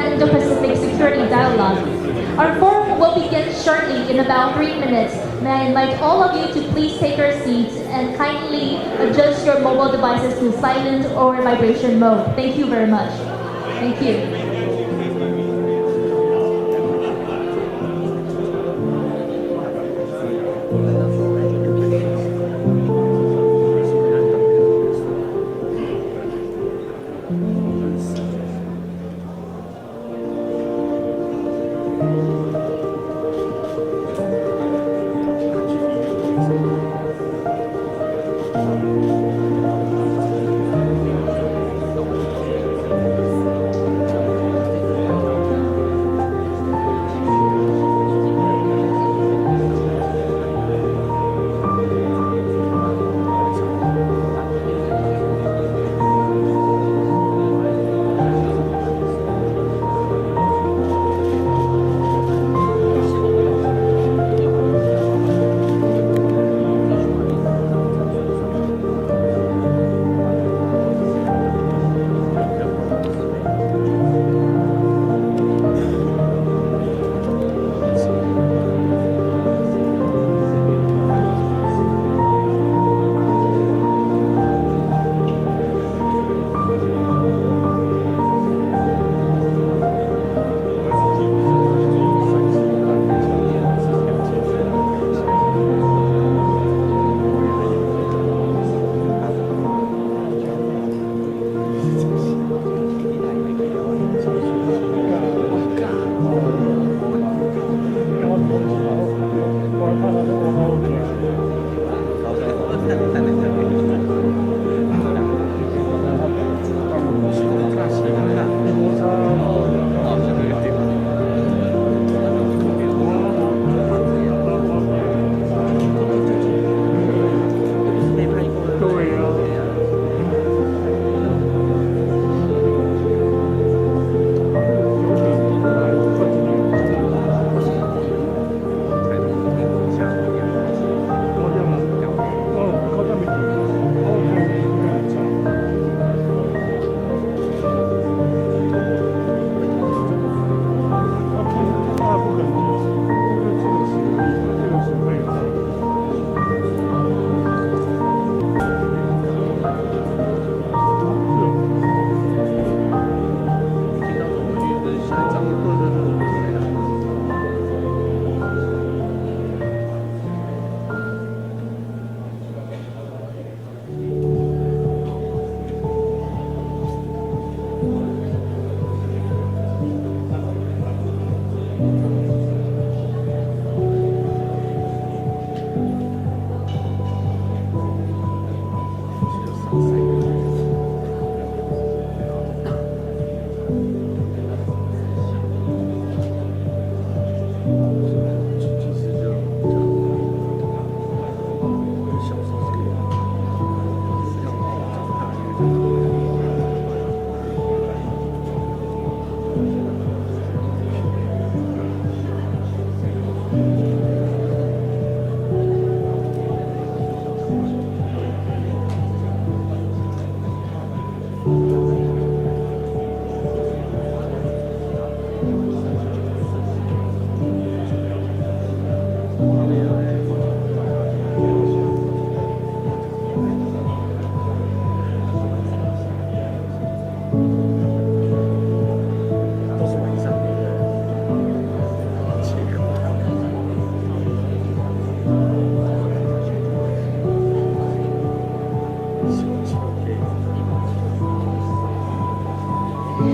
important Indo-Pacific security dialogue. Our forum will begin shortly in about 3 minutes. May I invite all of you to please take your seats and kindly adjust your mobile devices to silent or vibration mode. Thank you very much. Thank you.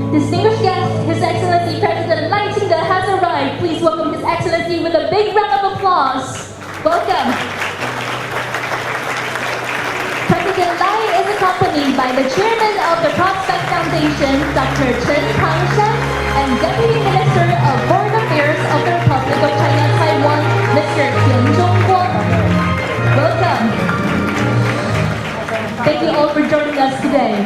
Distinguished guest, His Excellency President Lai Ching-te has arrived. Please welcome His Excellency with a big round of applause. Welcome. President Lai is accompanied by the Chairman of the Prospect Foundation, Dr. Chen Tangshan, and Deputy Minister of Foreign Affairs of the Republic of China, Taiwan, Mr. Tian Zhongguo. Welcome. Thank you all for joining us today.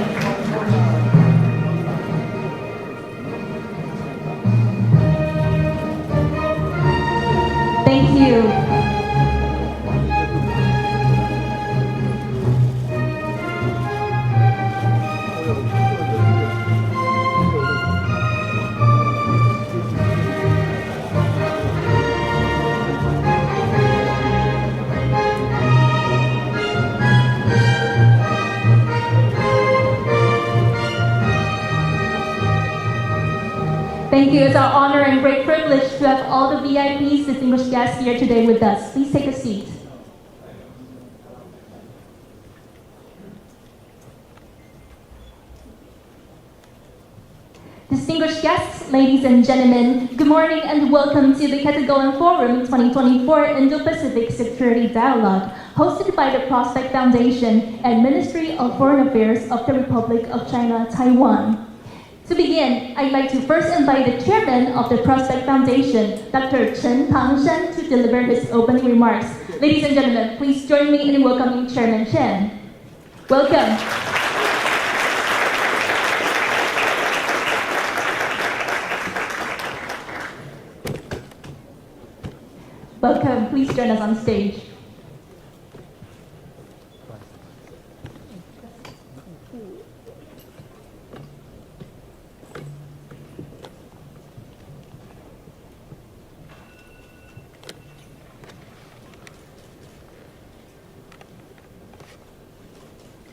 Thank you. Thank you. It's our honor and great privilege to have all the VIPs, distinguished guests here today with us. Please take a seat. Distinguished guests, ladies and gentlemen, good morning and welcome to the Categolan Forum 2024 Indo-Pacific Security Dialogue, hosted by the Prospect Foundation and Ministry of Foreign Affairs of the Republic of China, Taiwan. To begin, I'd like to first invite the chairman of the Prospect Foundation, Dr. Chen Tangshan, to deliver his opening remarks. Ladies and gentlemen, please join me in welcoming Chairman Chen. Welcome. Welcome. Please join us on stage.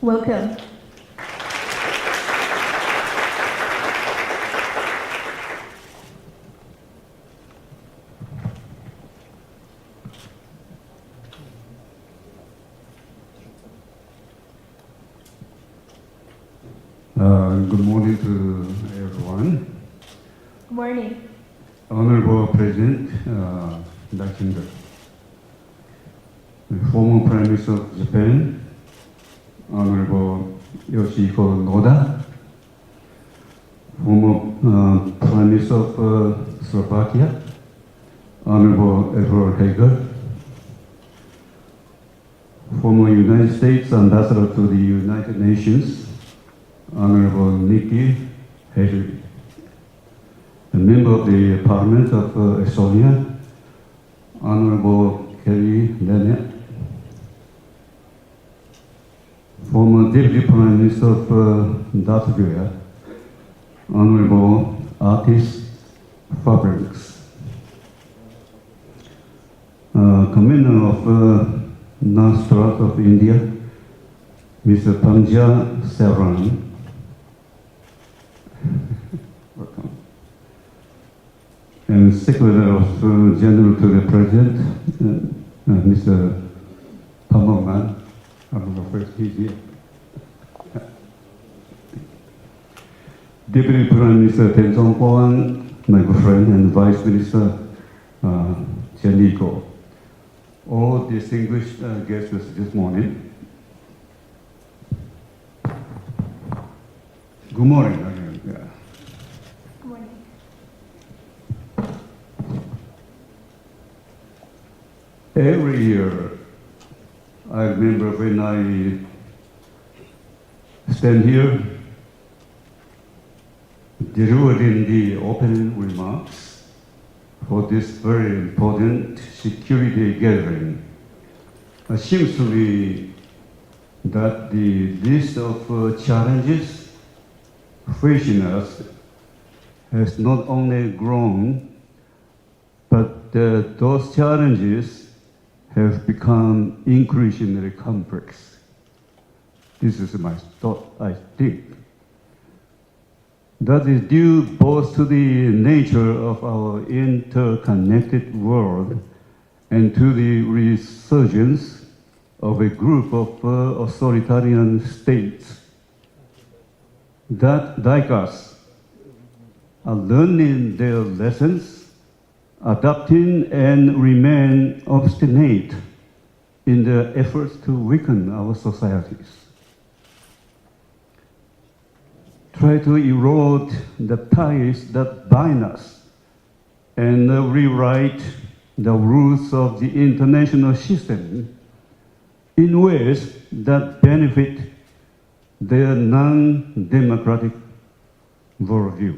Welcome. Good morning to everyone. Good morning. Honorable President赖清德, former Prime Minister of Japan, Honorable Yoshihiko Noda, former Prime Minister of Slovakia, Honorable Edward Hager, former United States Ambassador to the United Nations, Honorable Nikki Haley, a member of the Parliament of Estonia, Honorable Kerry Lennart, former Deputy Prime Minister of Latvia, Honorable Artis Fabriks, Commander of Nastrat of India, Mr. Panja Saran, and Secretary of General to the President, Mr. Pamelman. I don't know if he's here. Deputy Prime Minister Ten Zongguan, my good friend, and Vice Minister Chen Yiko. All distinguished guests this morning. Good morning. Good morning. Every year, I remember when I stand here delivering the opening remarks for this very important security gathering. It seems to me that the list of challenges facing us has not only grown, but those challenges have become increasingly complex. This is my thought, I think. That is due both to the nature of our interconnected world and to the resurgence of a group of authoritarian states that, like us, are learning their lessons, adapting and remain obstinate in their efforts to weaken our societies, try to erode the ties that bind us, and rewrite the rules of the international system in ways that benefit their non-democratic worldview.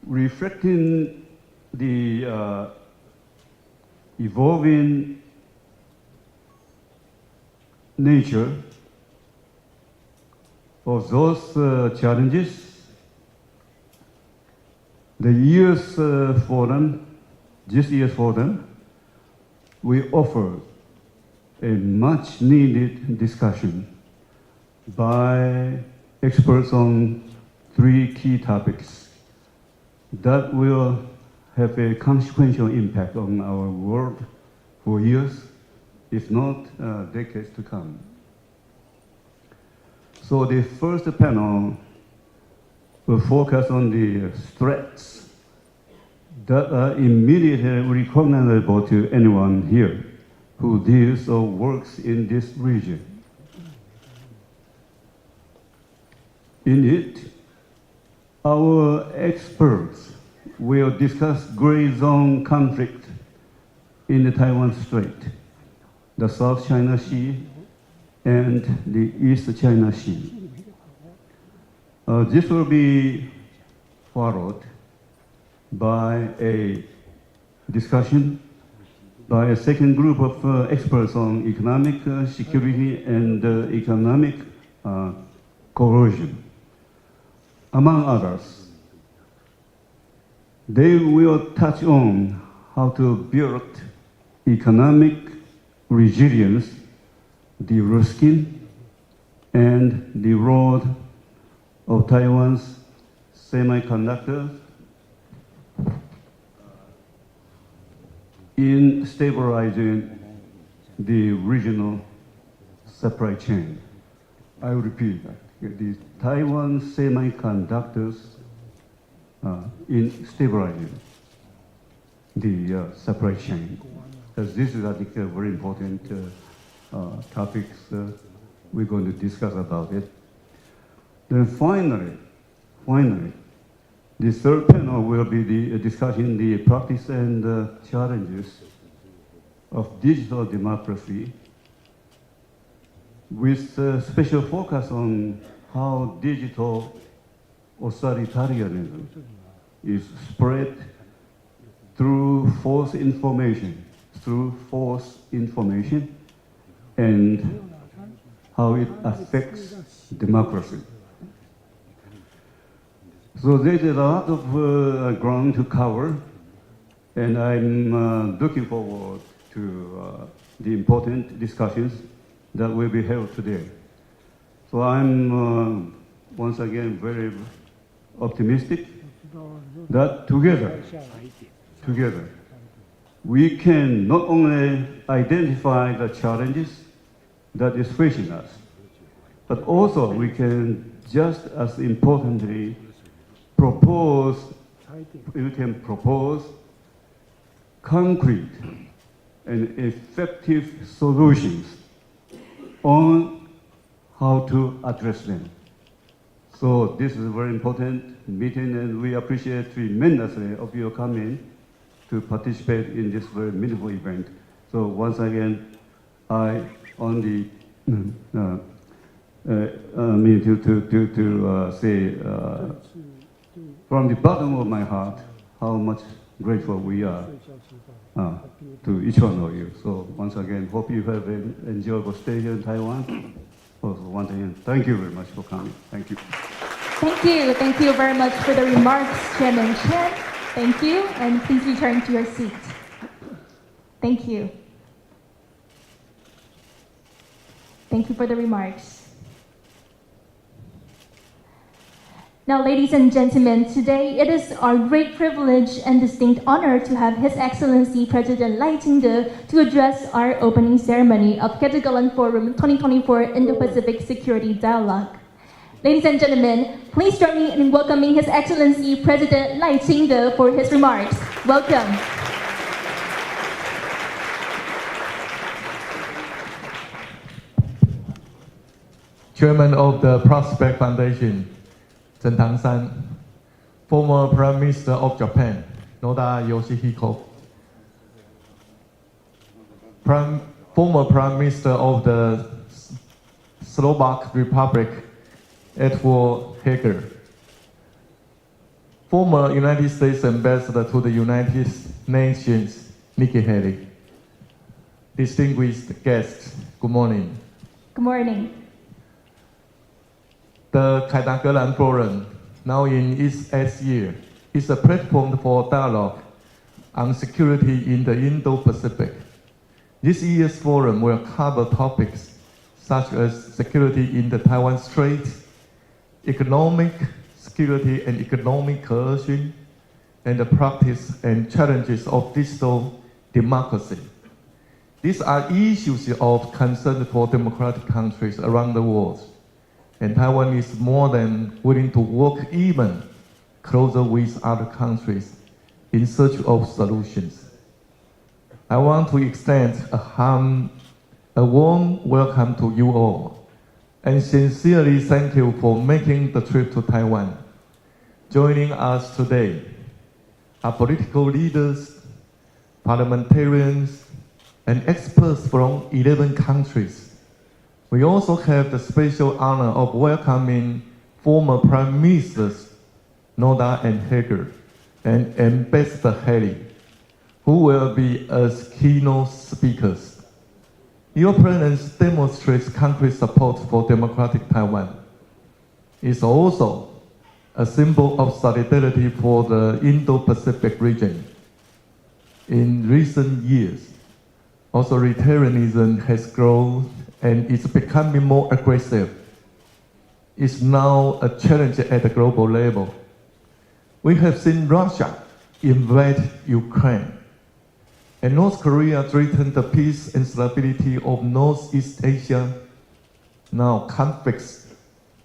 Reflecting the evolving nature of those challenges, this year's forum, we offer a much-needed discussion by experts on 3 key topics that will have a consequential impact on our world for years, if not decades to come. So the first panel will focus on the threats that are immediately recognizable to anyone here who deals or works in this region. In it, our experts will discuss gray zone conflict in the Taiwan Strait, the South China Sea, and the East China Sea. This will be followed by a discussion by a second group of experts on economic security and economic coercion, among others. They will touch on how to build economic resilience, de-risking, and the role of Taiwan's semiconductors in stabilizing the regional supply chain. I repeat that. The Taiwan semiconductors in stabilizing the supply chain. Because this is, I think, a very important topics we're going to discuss about it. Then finally, the third panel will be the discussing the practice and challenges of digital democracy, with special focus on how digital authoritarianism is spread through false information, and how it affects democracy. So there's a lot of ground to cover, and I'm looking forward to the important discussions that will be held today. So I'm once again very optimistic that together, we can not only identify the challenges that is facing us, but also we can just as importantly propose concrete and effective solutions on how to address them. So this is a very important meeting, and we appreciate tremendously of your coming to participate in this very meaningful event. So once again, I only mean to say from the bottom of my heart how much grateful we are to each one of you. So once again, hope you have an enjoyable stay here in Taiwan. Also, once again, thank you very much for coming. Thank you. Thank you very much for the remarks, Chairman Chen. Thank you, and please return to your seat. Thank you. Thank you for the remarks. Now, ladies and gentlemen, today it is our great privilege and distinct honor to have His Excellency President赖清德to address our opening ceremony of凯达格兰Forum 2024 Indo-Pacific Security Dialogue. Ladies and gentlemen, please join me in welcoming His Excellency President赖清德for his remarks. Welcome. Chairman of the Prospect Foundation, Chen Tang-san, former Prime Minister of Japan, Noda Yoshihiko, former Prime Minister of the Slovak Republic, Edward Heger, former United States Ambassador to the United Nations, Nikki Haley, distinguished guests, good morning. Good morning. The凯达格兰Forum, now in its 8th year, is a platform for dialogue on security in the Indo-Pacific. This year's forum will cover topics such as security in the Taiwan Strait, economic security and economic coercion, and the practice and challenges of digital democracy. These are issues of concern for democratic countries around the world, and Taiwan is more than willing to work even closer with other countries in search of solutions. I want to extend a warm welcome to you all, and sincerely thank you for making the trip to Taiwan. Joining us today are political leaders, parliamentarians, and experts from 11 countries. We also have the special honor of welcoming former Prime Ministers Noda and Hager and Ambassador Haley, who will be as keynote speakers. Your presence demonstrates concrete support for democratic Taiwan. It's also a symbol of solidarity for the Indo-Pacific region. In recent years, authoritarianism has grown and is becoming more aggressive. It's now a challenge at the global level. We have seen Russia invade Ukraine, and North Korea threaten the peace and stability of Northeast Asia. Now conflicts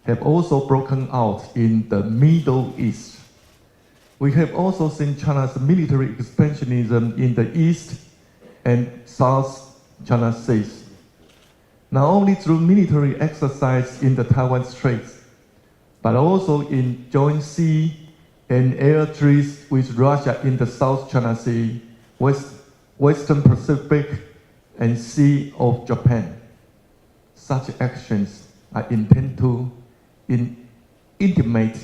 have also broken out in the Middle East. We have also seen China's military expansionism in the East and South China Seas, not only through military exercise in the Taiwan Straits, but also in joint sea and air treaties with Russia in the South China Sea, Western Pacific, and Sea of Japan. Such actions are intended to intimidate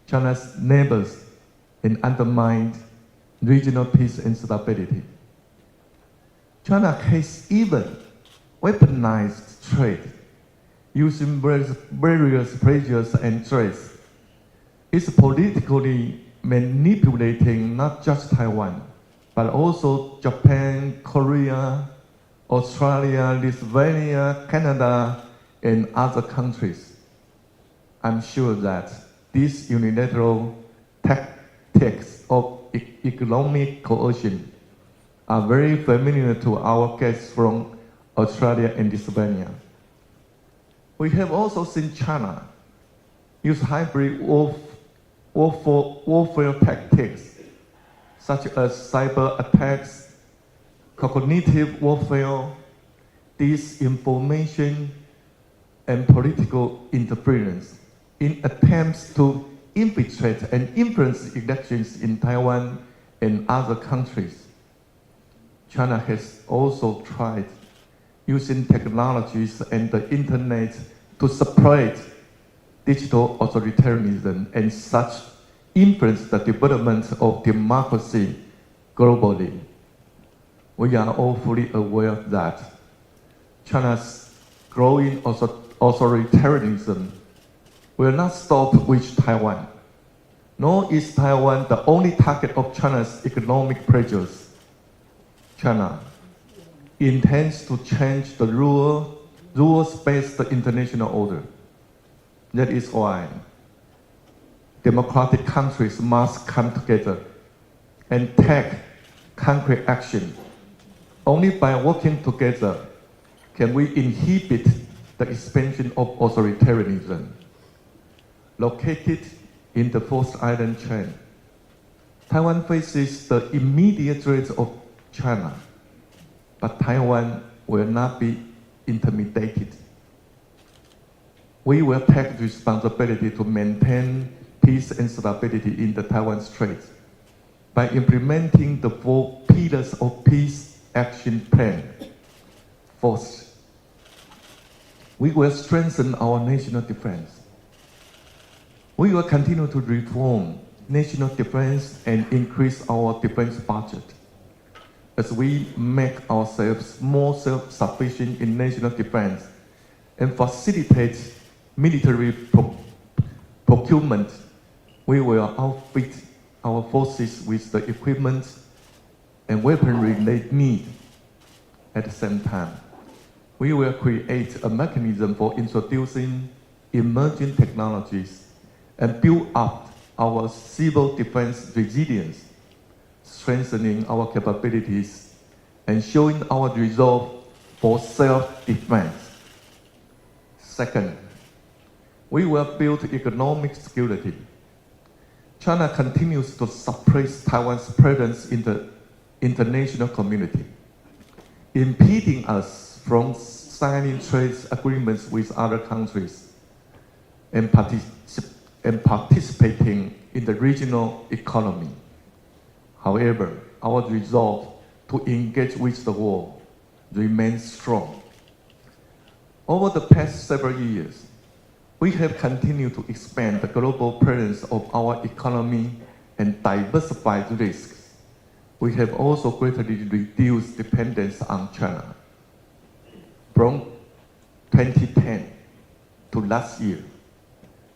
China's neighbors and undermine regional peace and stability. China has even weaponized trade, using various pressures and threats. It's politically manipulating not just Taiwan, but also Japan, Korea, Australia, Lithuania, Canada, and other countries. I'm sure that these unilateral tactics of economic coercion are very familiar to our guests from Australia and Lithuania. We have also seen China use hybrid warfare tactics, such as cyber attacks, cognitive warfare, disinformation, and political interference in attempts to infiltrate and influence elections in Taiwan and other countries. China has also tried using technologies and the internet to spread digital authoritarianism and such influence the development of democracy globally. We are all fully aware that China's growing authoritarianism will not stop with Taiwan, nor is Taiwan the only target of China's economic pressures. China intends to change the rules-based international order. That is why democratic countries must come together and take concrete action. Only by working together can we inhibit the expansion of authoritarianism. Located in the fourth island chain, Taiwan faces the immediate threat of China, but Taiwan will not be intimidated. We will take responsibility to maintain peace and stability in the Taiwan Straits by implementing the 4 pillars of peace action plan. First, we will strengthen our national defense. We will continue to reform national defense and increase our defense budget as we make ourselves more self-sufficient in national defense and facilitate military procurement. We will outfit our forces with the equipment and weaponry they need. At the same time, we will create a mechanism for introducing emerging technologies and build up our civil defense resilience, strengthening our capabilities and showing our resolve for self-defense. Second, we will build economic security. China continues to suppress Taiwan's presence in the international community, impeding us from signing trade agreements with other countries and participating in the regional economy. However, our resolve to engage with the world remains strong. Over the past several years, we have continued to expand the global presence of our economy and diversify risks. We have also greatly reduced dependence on China. From 2010 to last year,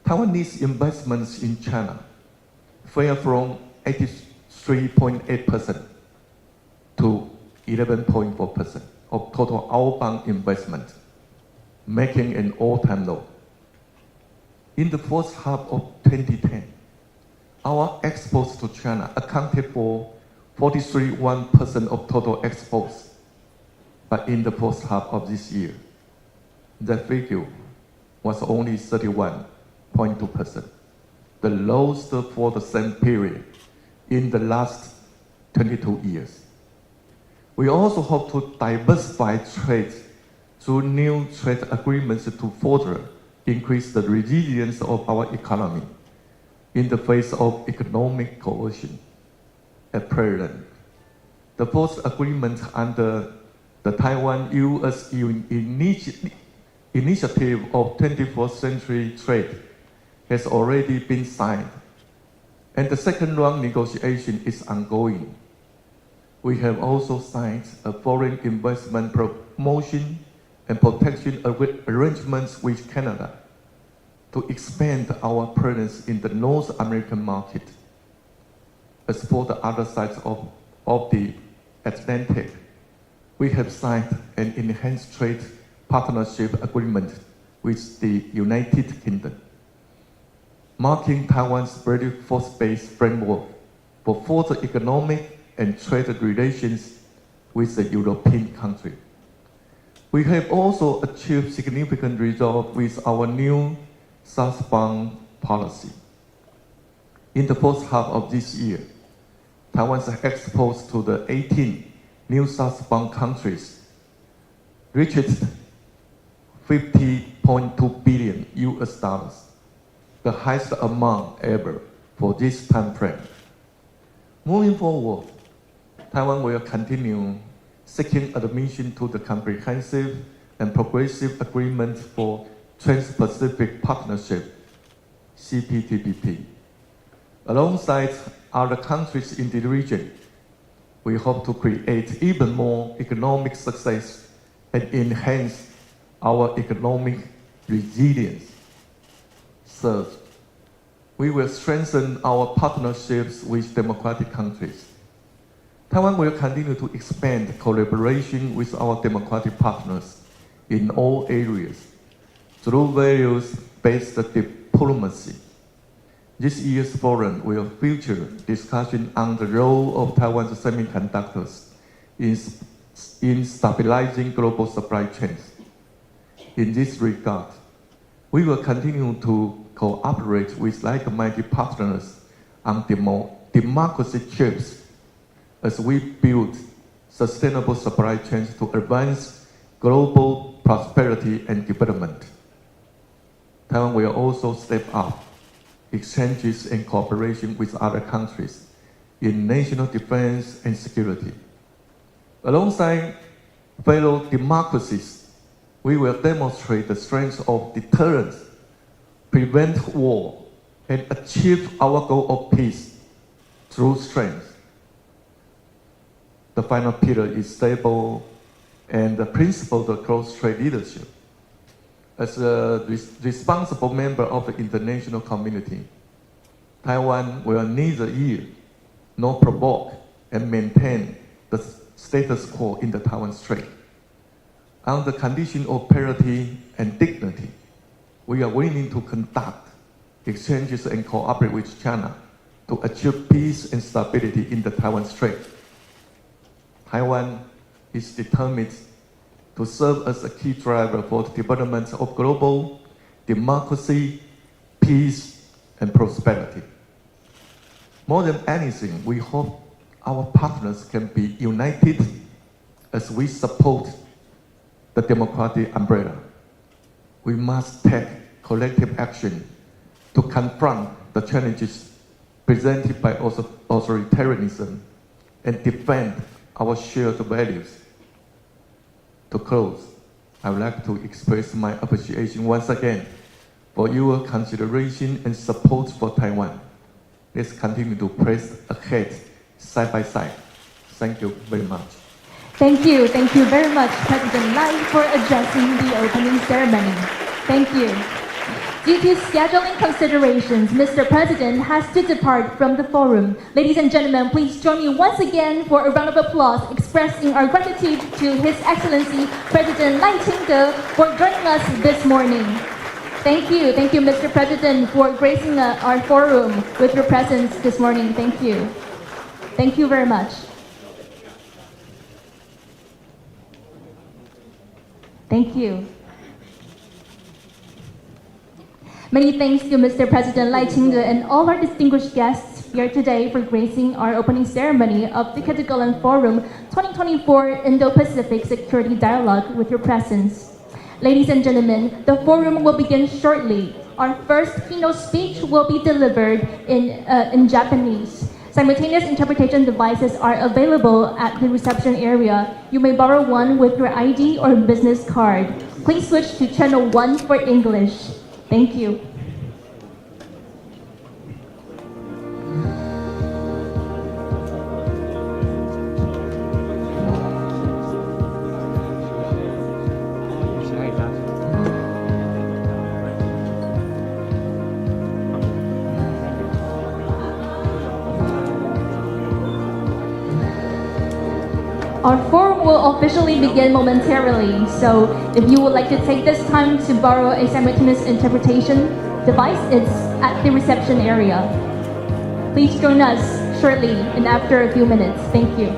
Taiwanese investments in China fell from 83.8% to 11.4% of total outbound investment, making an all-time low. In the first half of 2010, our exports to China accounted for 43.1% of total exports. But in the first half of this year, the figure was only 31.2%, the lowest for the same period in the last 22 years. We also hope to diversify trade through new trade agreements to further increase the resilience of our economy in the face of economic coercion. At present, the first agreement under the Taiwan-US Initiative of 21st Century Trade has already been signed, and the second round negotiation is ongoing. We have also signed a foreign investment promotion and protection arrangements with Canada to expand our presence in the North American market. As for the other sides of the Atlantic, we have signed an enhanced trade partnership agreement with the United Kingdom, marking Taiwan's very first-based framework for further economic and trade relations with the European country. We have also achieved significant results with our new southbound policy. In the first half of this year, Taiwan's exports to the 18 new southbound countries reached $50.2 billion, the highest amount ever for this time frame. Moving forward, Taiwan will continue seeking admission to the Comprehensive and Progressive Agreement for Trans-Pacific Partnership, CPTPP. Alongside other countries in the region, we hope to create even more economic success and enhance our economic resilience. Third, we will strengthen our partnerships with democratic countries. Taiwan will continue to expand collaboration with our democratic partners in all areas through values-based diplomacy. This year's forum will feature discussion on the role of Taiwan's semiconductors in stabilizing global supply chains. In this regard, we will continue to cooperate with like-minded partners on democracy chips as we build sustainable supply chains to advance global prosperity and development. Taiwan will also step up exchanges and cooperation with other countries in national defense and security. Alongside fellow democracies, we will demonstrate the strength of deterrence, prevent war, and achieve our goal of peace through strength. The final pillar is stable and the principle of cross-trade leadership. As a responsible member of the international community, Taiwan will neither yield nor provoke and maintain the status quo in the Taiwan Strait. On the condition of parity and dignity, we are willing to conduct exchanges and cooperate with China to achieve peace and stability in the Taiwan Strait. Taiwan is determined to serve as a key driver for the development of global democracy, peace, and prosperity. More than anything, we hope our partners can be united as we support the democratic umbrella. We must take collective action to confront the challenges presented by authoritarianism and defend our shared values. To close, I would like to express my appreciation once again for your consideration and support for Taiwan. Let's continue to press ahead side by side. Thank you very much. Thank you very much, President Lai, for addressing the opening ceremony. Thank you. Due to scheduling considerations, Mr. President has to depart from the forum. Ladies and gentlemen, please join me once again for a round of applause expressing our gratitude to His Excellency President Lai Ching-te for joining us this morning. Thank you, Mr. President, for gracing our forum with your presence this morning. Thank you. Thank you very much. Thank you. Many thanks to Mr. President Lai Ching-te and all our distinguished guests here today for gracing our opening ceremony of the凯達格兰Forum 2024 Indo-Pacific Security Dialogue with your presence. Ladies and gentlemen, the forum will begin shortly. Our first keynote speech will be delivered in Japanese. Simultaneous interpretation devices are available at the reception area. You may borrow one with your ID or business card. Please switch to channel 1 for English. Thank you. Our forum will officially begin momentarily, so if you would like to take this time to borrow a simultaneous interpretation device, it's at the reception area. Please join us shortly and after a few minutes. Thank you.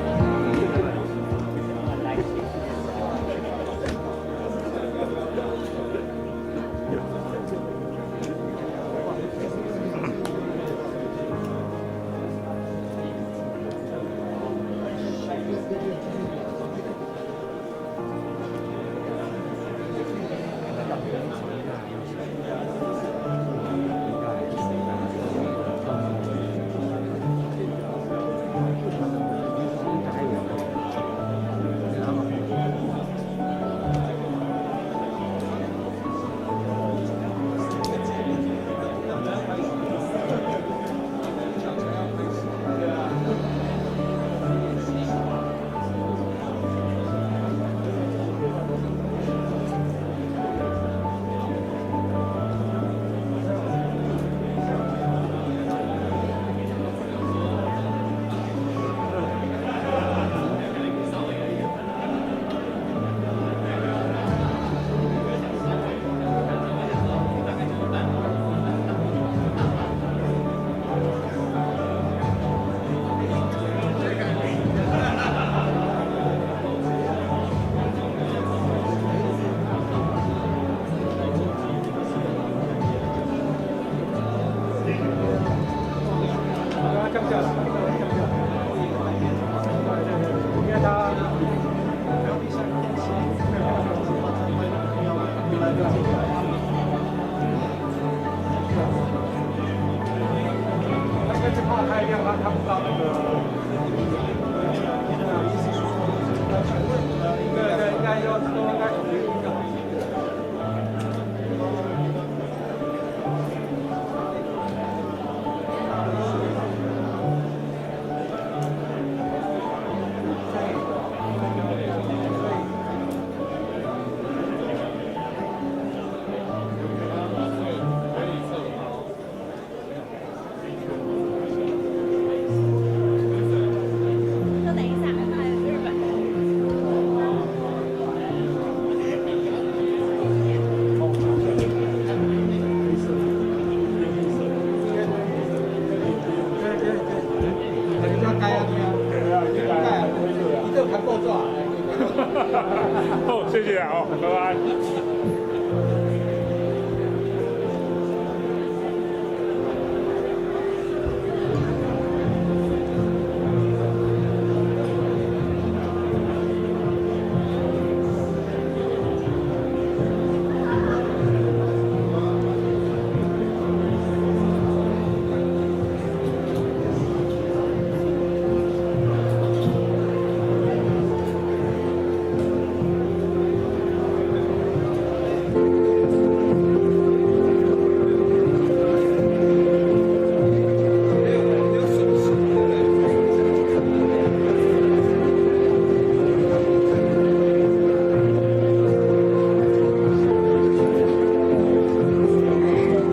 谢谢啊，拜拜。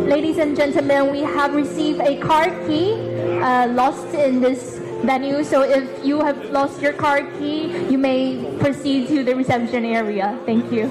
Ladies and gentlemen, we have received a card key lost in this venue. So if you have lost your card key, you may proceed to the reception area. Thank you.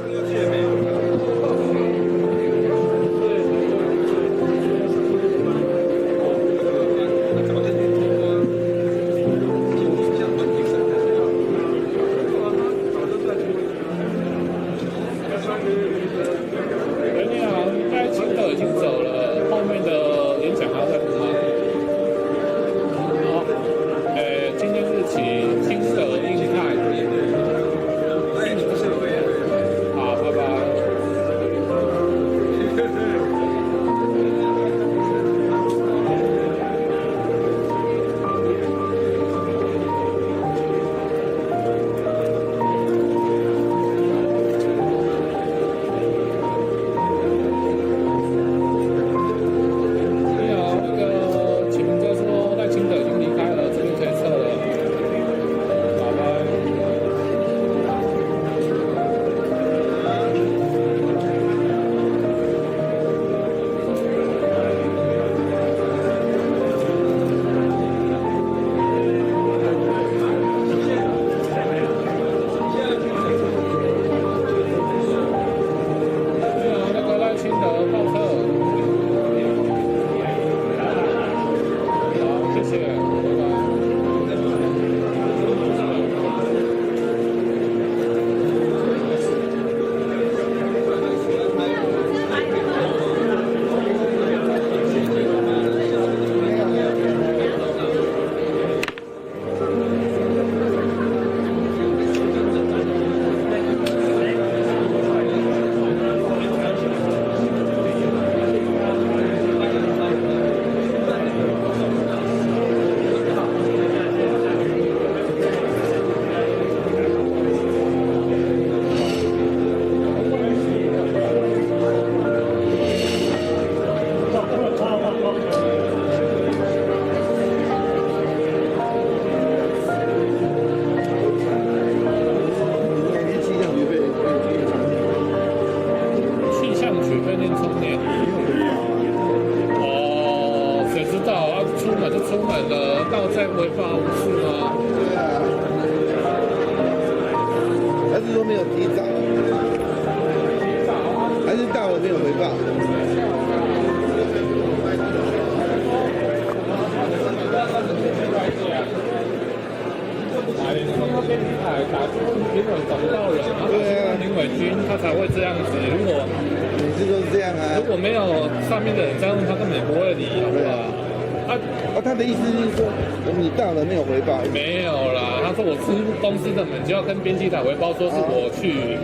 他的意思是说，你到了没有回报？没有啦，他说我出公司的门就要跟编辑台回报，说是我去。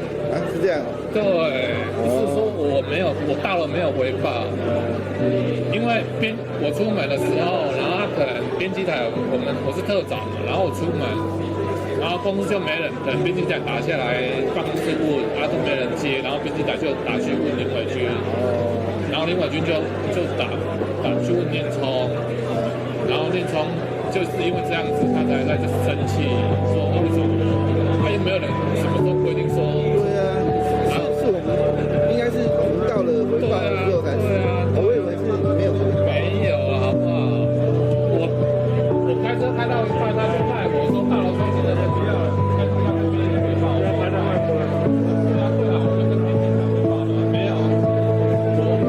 是这样。对，是说我到了没有回报，因为我出门的时候，然后他可能编辑台我是特早嘛，然后我出门，然后公司就没人等，编辑台打下来办公室问，都没人接，然后编辑台就打去问林伟君，然后林伟君就打去问念聪。然后念聪就是因为这样子，他才在生气，说为什么他又没有人什么时候规定说？对啊，是我们应该是我们到了回报的时候才是。我以为是你没有回报。没有啊，好不好？我开车开到一半，他就带我说到了最近的不要了，开车要跟别人回报，要开到外国了。对啊，我就跟别人讲回报了，没有。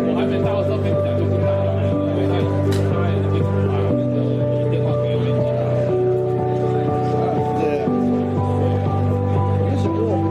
我还没到的时候，跟你讲就不到了，因为他已经把那个电话给编辑了。对啊。为什么我们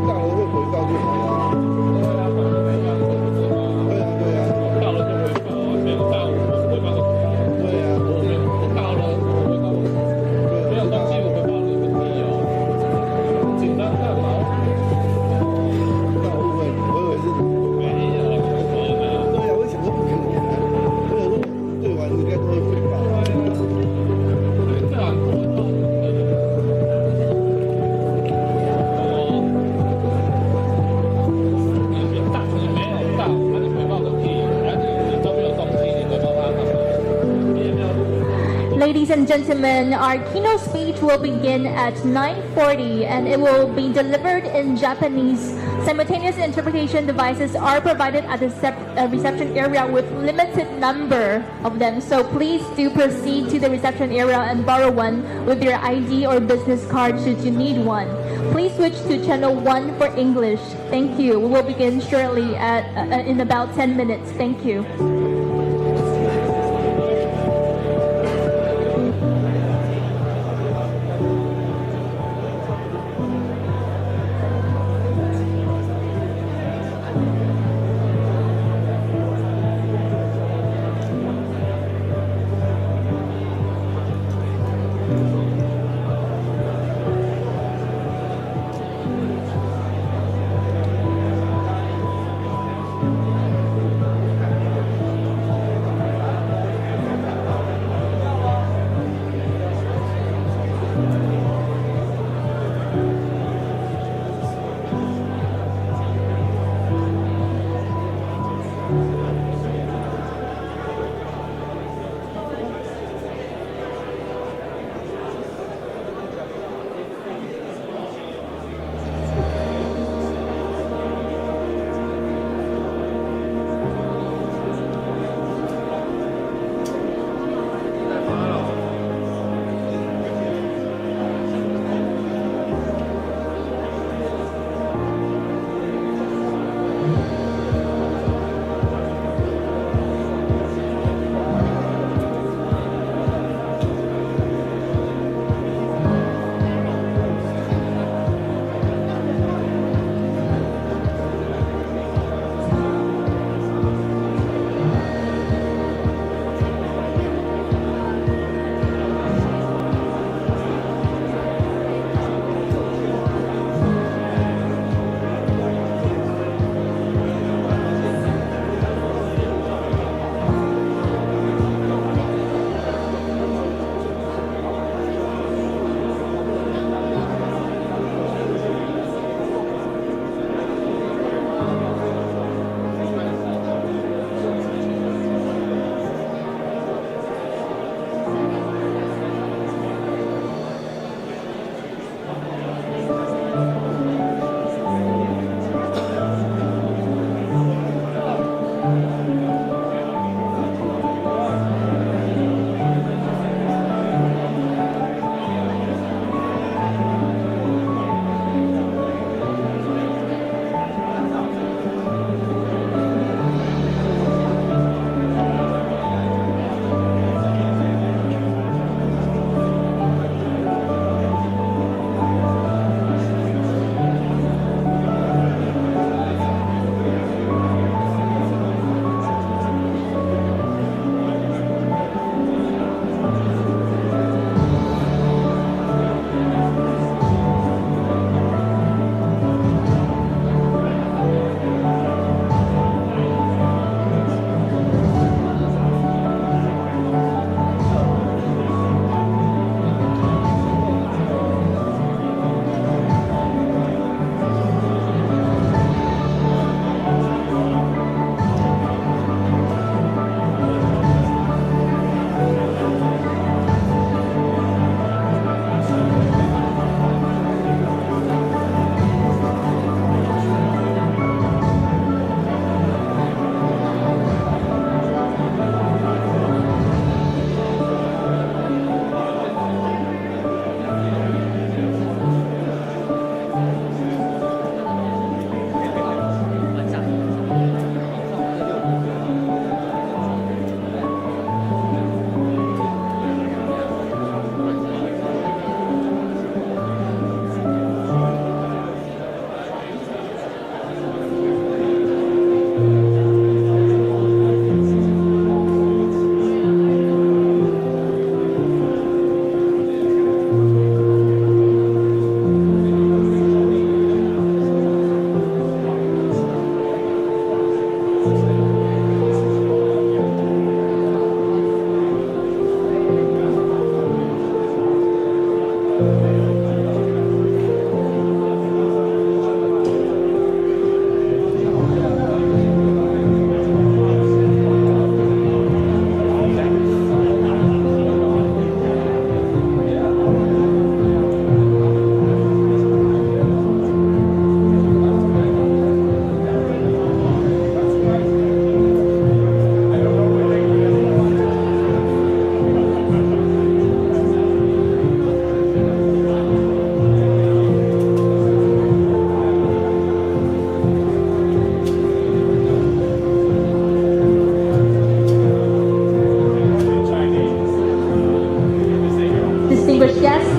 Ladies and gentlemen, our keynote speech will begin at 9:40 and it will be delivered in Japanese. Simultaneous interpretation devices are provided at the reception area with limited number of them. So please do proceed to the reception area and borrow one with your ID or business card should you need one. Please switch to channel 1 for English. Thank you. We will begin shortly in about 10 minutes. Thank you.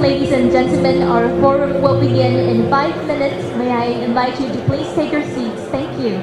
ladies and gentlemen, our forum will begin in 5 minutes. May I invite you to please take your seats. Thank you.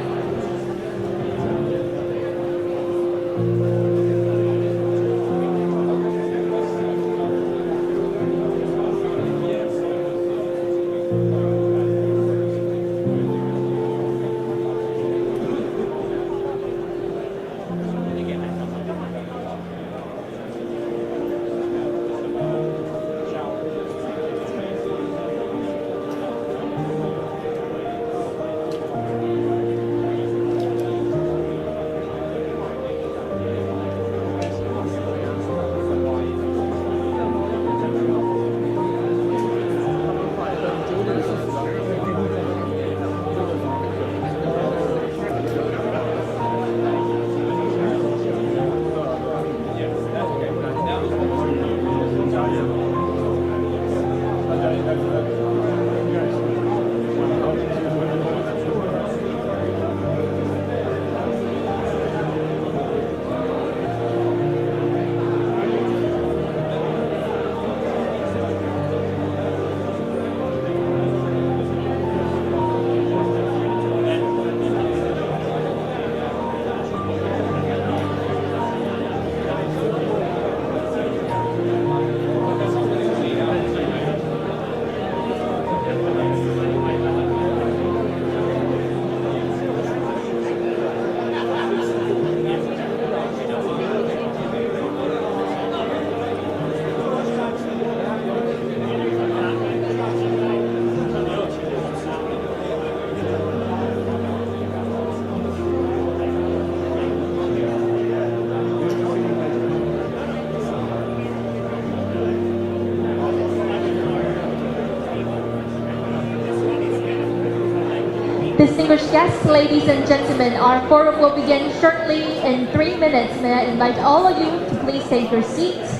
Distinguished guests, ladies and gentlemen, our forum will begin shortly in 3 minutes. May I invite all of you to please take your seats.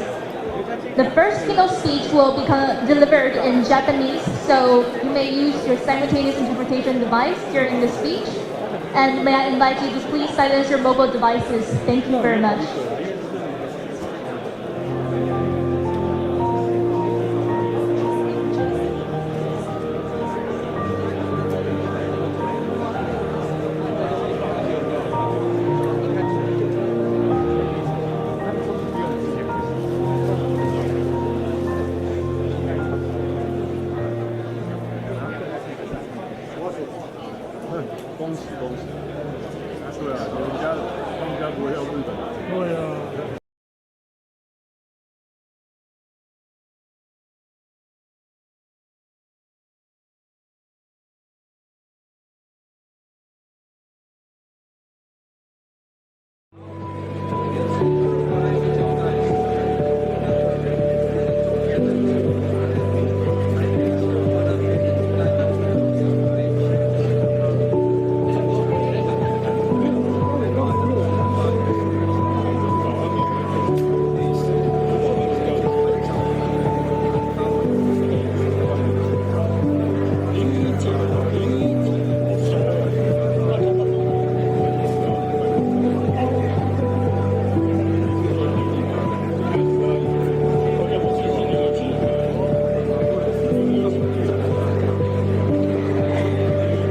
The first keynote speech will be delivered in Japanese, so you may use your simultaneous interpretation device during the speech. And may I invite you to please silence your mobile devices. Thank you very much.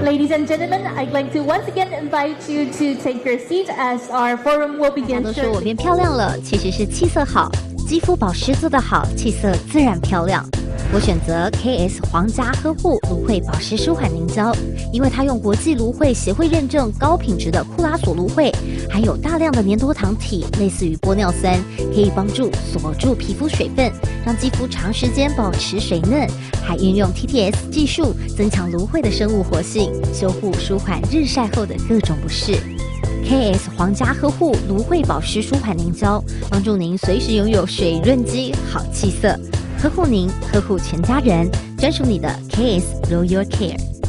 Ladies and gentlemen, I'd like to once again invite you to take your seat as our forum will 大家 begin 都说我 shortly. 变漂亮了，其实是气色好，肌肤保湿做得好，气色自然漂亮。我选择 KS 皇家呵护芦荟保湿舒缓凝胶，因为它用国际芦荟协会认证高品质的库拉索芦荟，含有大量的粘多糖体，类似于玻尿酸，可以帮助锁住皮肤水分，让肌肤长时间保持水嫩，还运用 TTS 技术增强芦荟的生物活性，修护舒缓日晒后的各种不适。KS 皇家呵护芦荟保湿舒缓凝胶，帮助您随时拥有水润肌、好气色，呵护您，呵护全家人，专属你的 KS Royal Care。